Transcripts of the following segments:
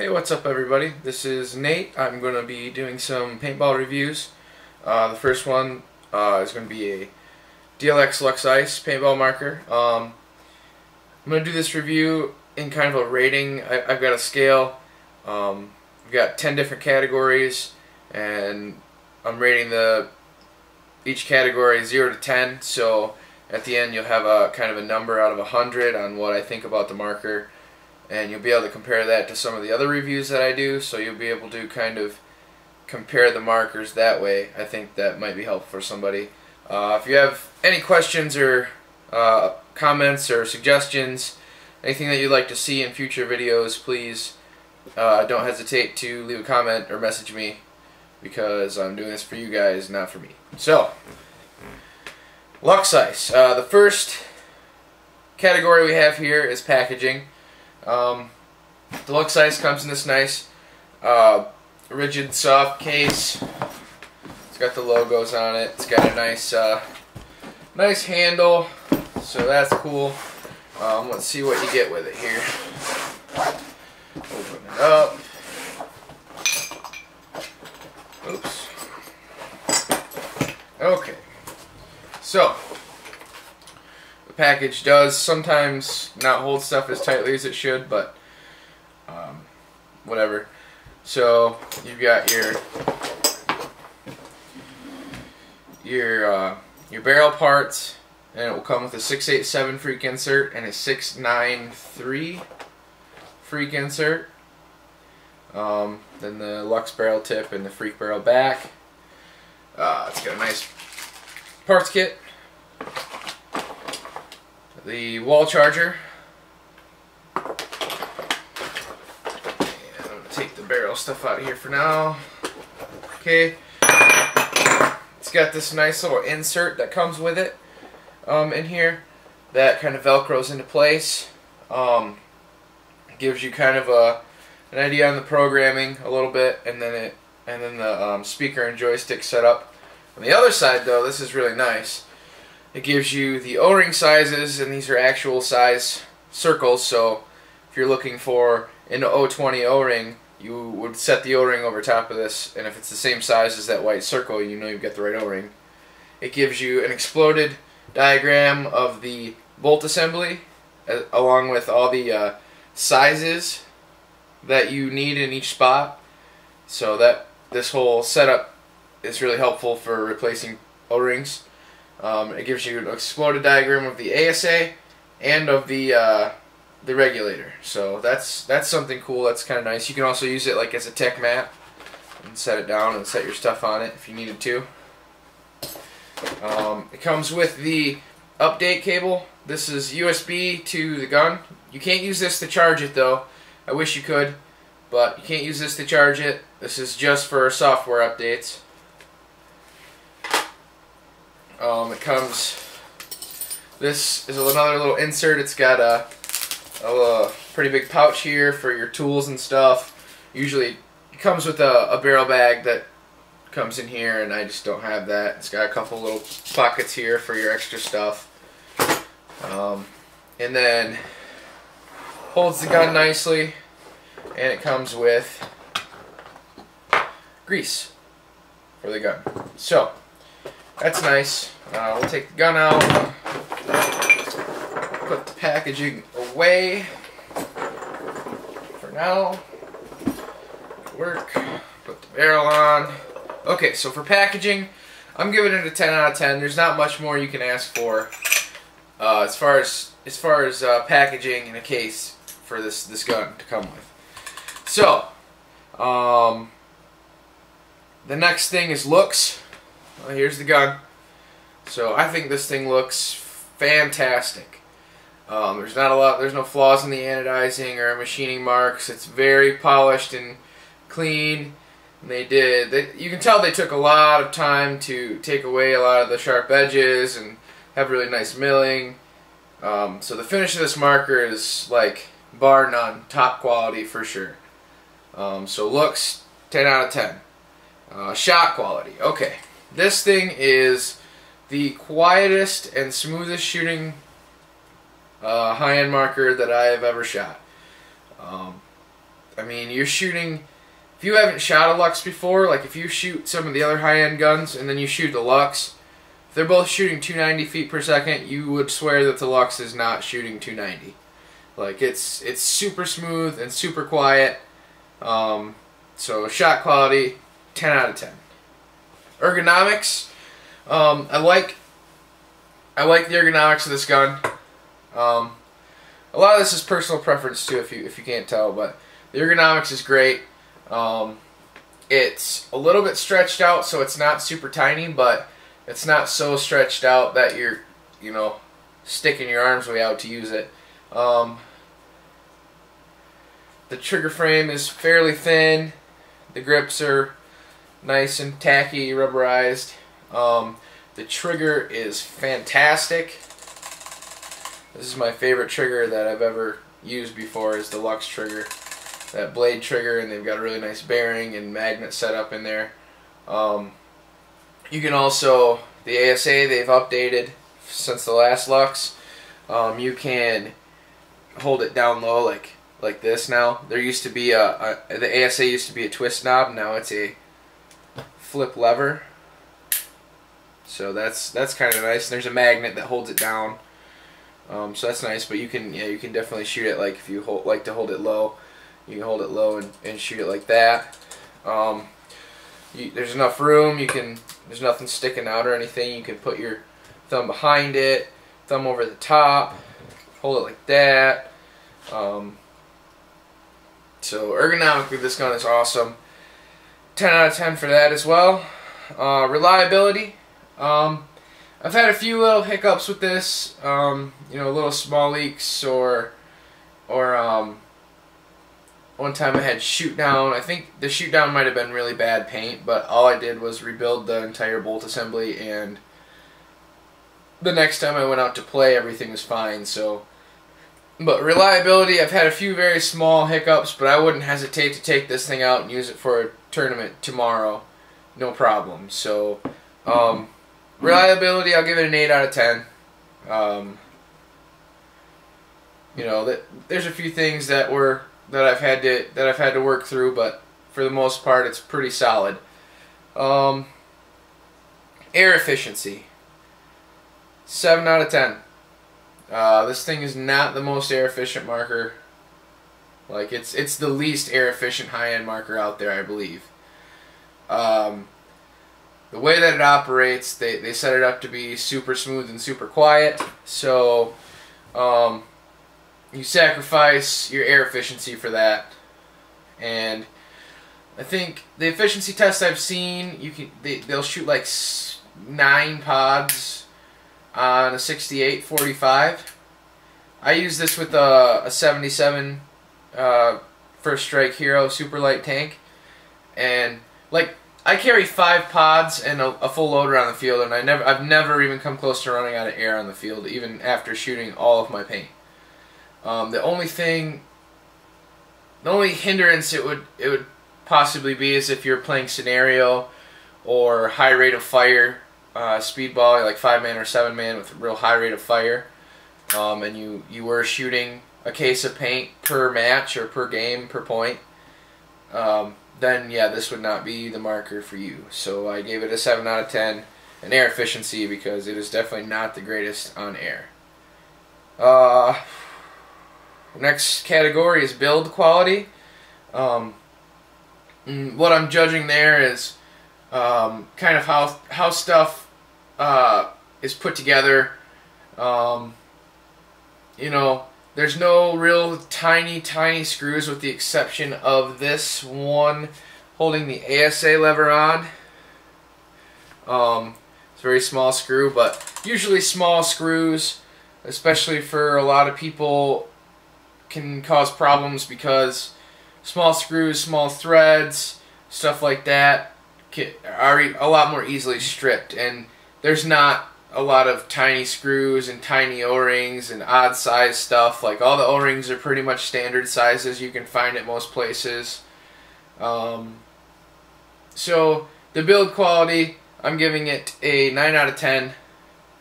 Hey, what's up everybody? This is Nate. I'm going to be doing some paintball reviews. The first one is going to be a DLX Luxe Ice paintball marker. I'm going to do this review in kind of a rating. I've got a scale. I've got 10 different categories, and I'm rating each category 0 to 10. So at the end you'll have a kind of a number out of 100 on what I think about the marker. And you'll be able to compare that to some of the other reviews that I do, so you'll be able to kind of compare the markers that way. I think that might be helpful for somebody. If you have any questions or comments or suggestions, anything that you'd like to see in future videos, please don't hesitate to leave a comment or message me, because I'm doing this for you guys, not for me. So, Luxe Ice. The first category we have here is packaging. The Luxe Ice comes in this nice rigid soft case. It's got the logos on it. It's got a nice handle, so that's cool. Let's see what you get with it here. Open it up. Oops. Okay. So the package does sometimes not hold stuff as tightly as it should, but whatever. So you've got your barrel parts, and it will come with a 687 freak insert and a 693 freak insert. Then the Luxe barrel tip and the freak barrel back. It's got a nice parts kit. The wall charger. And I'm going to take the barrel stuff out of here for now. Okay. It's got this nice little insert that comes with it in here that kind of velcros into place. It gives you kind of an idea on the programming a little bit, and then the speaker and joystick setup. On the other side though, this is really nice. It gives you the O-ring sizes, and these are actual size circles, so if you're looking for an 020 O-ring, you would set the O-ring over top of this, and if it's the same size as that white circle, you know you've got the right O-ring. It gives you an exploded diagram of the bolt assembly, along with all the sizes that you need in each spot, so that this whole setup is really helpful for replacing O-rings. It gives you an exploded diagram of the ASA and of the regulator. So that's something cool. That's kind of nice. You can also use it like as a tech map and set it down and set your stuff on it if you needed to. It comes with the update cable. This is USB to the gun. You can't use this to charge it though. I wish you could, but you can't use this to charge it. This is just for software updates. This is another little insert. It's got a pretty big pouch here for your tools and stuff. Usually it comes with a barrel bag that comes in here, and I just don't have that. It's got a couple little pockets here for your extra stuff. And then holds the gun nicely, and it comes with grease for the gun. So that's nice. We'll take the gun out, put the packaging away for now. Work. Put the barrel on. Okay, so for packaging, I'm giving it a 10 out of 10. There's not much more you can ask for as far as packaging in a case for this gun to come with. So the next thing is looks. Well, here's the gun. So I think this thing looks fantastic. There's no flaws in the anodizing or machining marks. It's very polished and clean. And you can tell they took a lot of time to take away a lot of the sharp edges and have really nice milling. So the finish of this marker is like bar none, top quality for sure. So looks 10 out of 10. Shot quality. Okay. This thing is the quietest and smoothest shooting high-end marker that I have ever shot. I mean, you're shooting. If you haven't shot a Luxe before, like if you shoot some of the other high-end guns and then you shoot the Luxe, if they're both shooting 290 feet per second, you would swear that the Luxe is not shooting 290. Like it's super smooth and super quiet. So shot quality, 10 out of 10. Ergonomics, I like the ergonomics of this gun. A lot of this is personal preference too, if you can't tell, but the ergonomics is great. It's a little bit stretched out, so it's not super tiny, but it's not so stretched out that you're, you know, sticking your arms way out to use it. The trigger frame is fairly thin. The grips are nice and tacky, rubberized. The trigger is fantastic. This is my favorite trigger that I've ever used before, is the Luxe trigger. That blade trigger, and they've got a really nice bearing and magnet setup in there. You can also, the ASA they've updated since the last Luxe. You can hold it down low like this now. There used to be the ASA used to be a twist knob. Now it's a flip lever. So that's kind of nice. And there's a magnet that holds it down. So that's nice. But you can definitely shoot it like if you like to hold it low. You can hold it low and shoot it like that. There's enough room. There's nothing sticking out or anything. You can put your thumb behind it, thumb over the top, hold it like that. So ergonomically, this gun is awesome. 10 out of 10 for that as well. Reliability. I've had a few little hiccups with this. You know, little small leaks or one time I had shoot down. I think the shoot down might have been really bad paint, but all I did was rebuild the entire bolt assembly, and the next time I went out to play, everything was fine. So, but reliability, I've had a few very small hiccups, but I wouldn't hesitate to take this thing out and use it for a tournament tomorrow, no problem. So, reliability, I'll give it an 8 out of 10. You know, there's a few things that I've had to work through, but for the most part, it's pretty solid. Air efficiency, 7 out of 10. This thing is not the most air efficient marker. Like it's the least air efficient high-end marker out there, I believe. The way that it operates, they set it up to be super smooth and super quiet. So you sacrifice your air efficiency for that. And I think the efficiency tests I've seen, they'll shoot like 9 pods on a 68-45. I use this with a 77 First Strike Hero super light tank, and like I carry 5 pods and a full loader on the field, and I've never even come close to running out of air on the field, even after shooting all of my paint. The only hindrance it would possibly be is if you're playing scenario or high rate of fire speedball, like 5-man or 7-man with a real high rate of fire, and you were shooting a case of paint per match or per game, per point, then yeah, this would not be the marker for you. So I gave it a 7 out of 10 in air efficiency because it is definitely not the greatest on air. Next category is build quality. What I'm judging there is kind of how stuff is put together. You know, there's no real tiny screws with the exception of this one holding the ASA lever on. It's a very small screw, but usually small screws, especially for a lot of people, can cause problems because small screws, small threads, stuff like that are a lot more easily stripped, and there's not a lot of tiny screws and tiny O-rings and odd size stuff. Like all the O-rings are pretty much standard sizes you can find at most places. So the build quality, I'm giving it a 9 out of 10.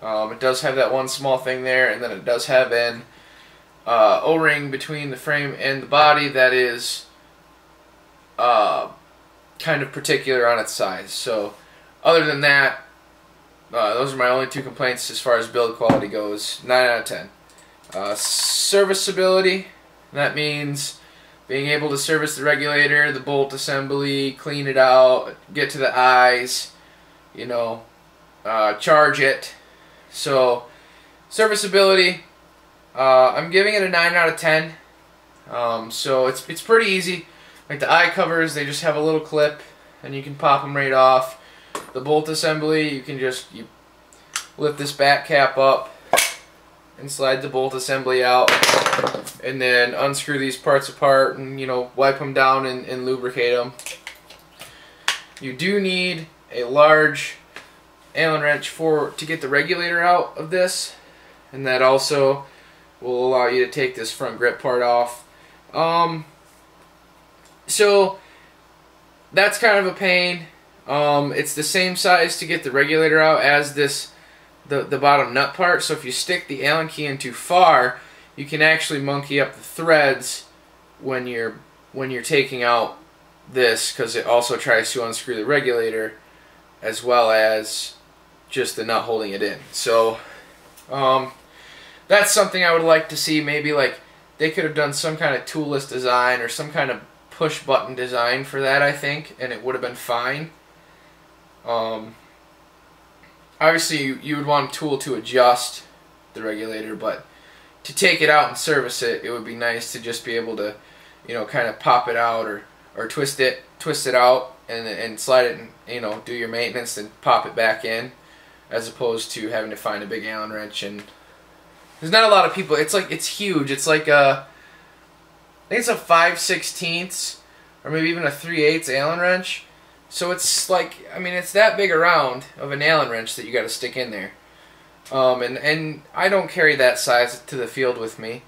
It does have that one small thing there, and then it does have an O-ring between the frame and the body that is kind of particular on its size. So other than that, those are my only two complaints as far as build quality goes. 9 out of 10. Serviceability, that means being able to service the regulator, the bolt assembly, clean it out, get to the eyes, you know, charge it. So serviceability, I'm giving it a 9 out of 10. So it's pretty easy. Like the eye covers, they just have a little clip and you can pop them right off. The bolt assembly, you can just lift this back cap up and slide the bolt assembly out, and then unscrew these parts apart and, you know, wipe them down and lubricate them. You do need a large Allen wrench to get the regulator out of this, and that also will allow you to take this front grip part off. So that's kind of a pain. It's the same size to get the regulator out as this the bottom nut part, so if you stick the Allen key in too far, you can actually monkey up the threads when you're taking out this, because it also tries to unscrew the regulator as well as just the nut holding it in. So that's something I would like to see. Maybe like they could have done some kind of toolless design or some kind of push button design for that, I think, and it would have been fine. Obviously you would want a tool to adjust the regulator, but to take it out and service it, it would be nice to just be able to, you know, kind of pop it out or twist it out and slide it and, you know, do your maintenance and pop it back in, as opposed to having to find a big Allen wrench. And there's not a lot of people. It's like, it's huge. It's like I think it's a 5/16 or maybe even a 3/8 Allen wrench. So it's like, I mean, it's that big around of an Allen wrench that you got to stick in there. And I don't carry that size to the field with me,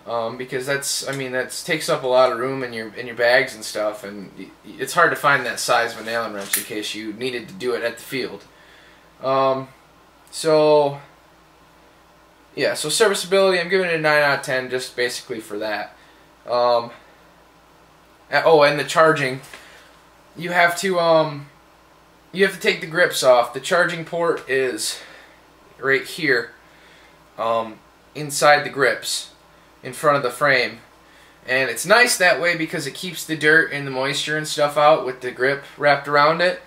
because that takes up a lot of room in your bags and stuff, and it's hard to find that size of an Allen wrench in case you needed to do it at the field. So yeah, so serviceability, I'm giving it a 9 out of 10 just basically for that. Oh, and the charging. You have to take the grips off. The charging port is right here, inside the grips, in front of the frame, and it's nice that way because it keeps the dirt and the moisture and stuff out with the grip wrapped around it.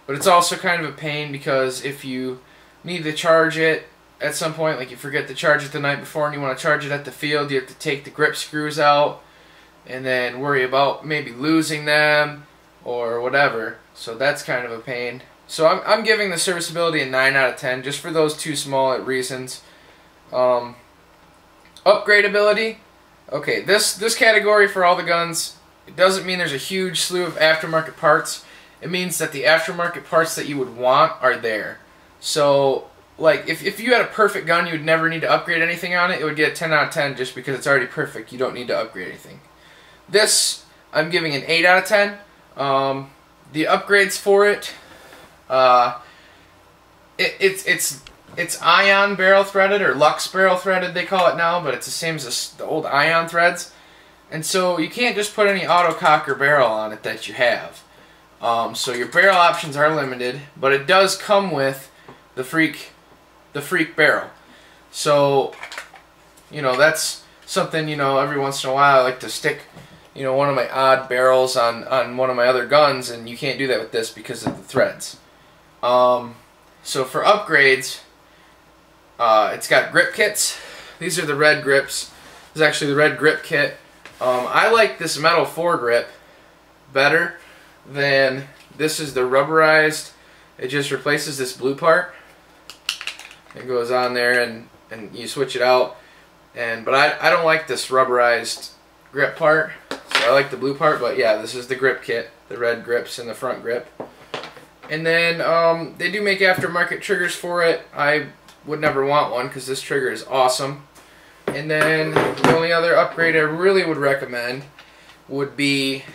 But it's also kind of a pain because if you need to charge it at some point, like you forget to charge it the night before and you want to charge it at the field, you have to take the grip screws out and then worry about maybe losing them or whatever. So that's kind of a pain. So I'm giving the serviceability a 9 out of 10 just for those two small reasons. Upgradability. Okay, this category for all the guns, it doesn't mean there's a huge slew of aftermarket parts. It means that the aftermarket parts that you would want are there. So like if you had a perfect gun, you would never need to upgrade anything on it. It would get a 10 out of 10 just because it's already perfect. You don't need to upgrade anything. This I'm giving an 8 out of 10. The upgrades for it, it's ion barrel threaded, or Luxe barrel threaded they call it now, but it's the same as the old ion threads, and so you can't just put any auto cocker barrel on it that you have. So your barrel options are limited, but it does come with the freak barrel. So, you know, that's something, you know, every once in a while I like to stick, you know, one of my odd barrels on one of my other guns, and you can't do that with this because of the threads. So for upgrades, it's got grip kits. These are the red grips. This is actually the red grip kit. I like this metal foregrip better than this. Is the rubberized. It just replaces this blue part. It goes on there and you switch it out. But I don't like this rubberized grip part. So I like the blue part, but yeah, this is the grip kit, the red grips and the front grip. And then they do make aftermarket triggers for it. I would never want one because this trigger is awesome. And then the only other upgrade I really would recommend would be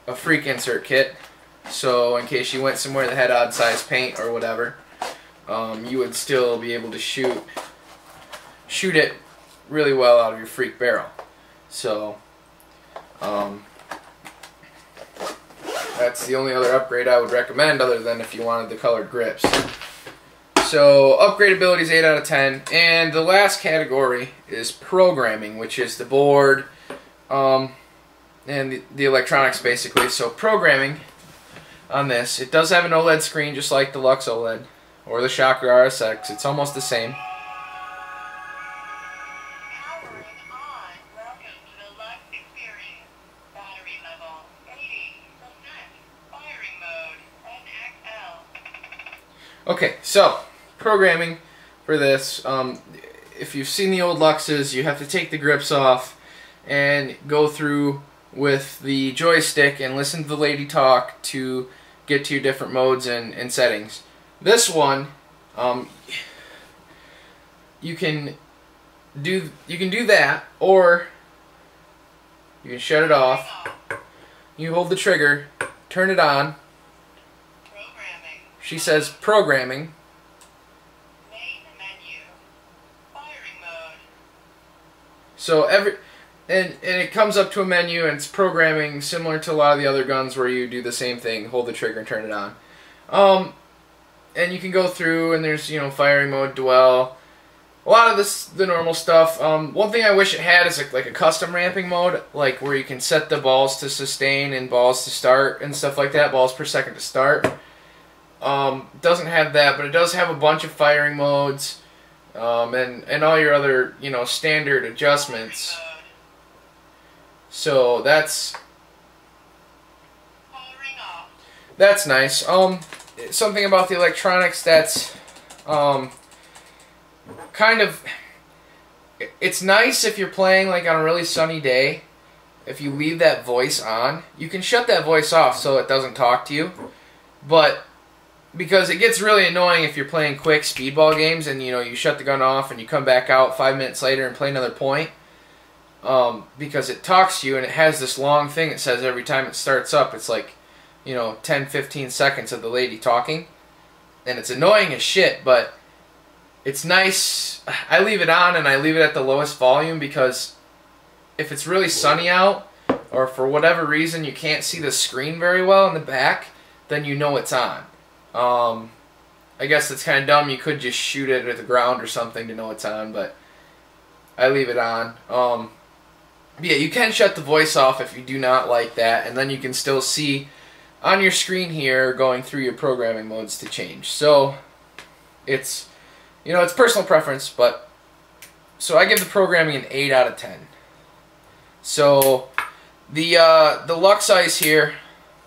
a freak insert kit. So in case you went somewhere that had odd size paint or whatever, you would still be able to shoot it really well out of your freak barrel. So That's the only other upgrade I would recommend, other than if you wanted the colored grips. So upgradability is 8 out of 10, and the last category is programming, which is the board and the electronics basically. So programming on this, it does have an OLED screen just like the Luxe OLED or the Shocker RSX. It's almost the same. Okay, so programming for this, if you've seen the old Luxes, you have to take the grips off and go through with the joystick and listen to the lady talk to get to your different modes and settings. This one, you can do that, or you can shut it off. You hold the trigger, turn it on. She says programming. Main menu. Firing mode. So and it comes up to a menu and it's programming similar to a lot of the other guns where you do the same thing, hold the trigger and turn it on. And you can go through and there's, you know, firing mode, dwell, a lot of the normal stuff. One thing I wish it had is like a custom ramping mode, like where you can set the balls to sustain and balls to start and stuff like that, balls per second to start. Doesn't have that, but it does have a bunch of firing modes, and all your other, you know, standard adjustments. So that's nice. Something about the electronics that's kind of, it's nice if you're playing like on a really sunny day. If you leave that voice on, you can shut that voice off so it doesn't talk to you, but because it gets really annoying if you're playing quick speedball games and, you know, you shut the gun off and you come back out 5 minutes later and play another point, because it talks to you and it has this long thing it says every time it starts up. It's like, you know, 10-15 seconds of the lady talking, and it's annoying as shit, but it's nice. I leave it on and I leave it at the lowest volume because if it's really sunny out or for whatever reason you can't see the screen very well in the back, then you know it's on. I guess it's kind of dumb. You could just shoot it at the ground or something to know it's on, but I leave it on. Yeah, you can shut the voice off if you do not like that, and then you can still see on your screen here going through your programming modes to change. So it's, you know, it's personal preference, but so I give the programming an 8 out of 10. So the Luxe Ice here,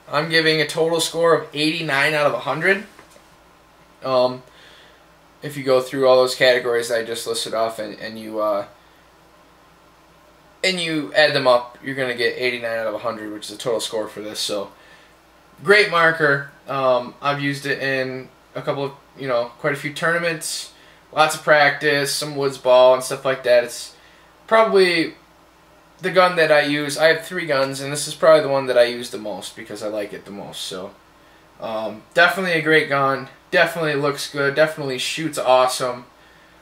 I'm giving a total score of 89 out of 100. If you go through all those categories I just listed off and you add them up, you're going to get 89 out of 100, which is a total score for this. So great marker. I've used it in a couple of, you know, quite a few tournaments, lots of practice, some woods ball and stuff like that. It's probably the gun that I use. I have 3 guns, and this is probably the one that I use the most because I like it the most. So definitely a great gun. Definitely looks good. Definitely shoots awesome.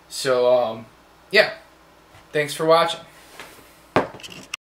So yeah, thanks for watching.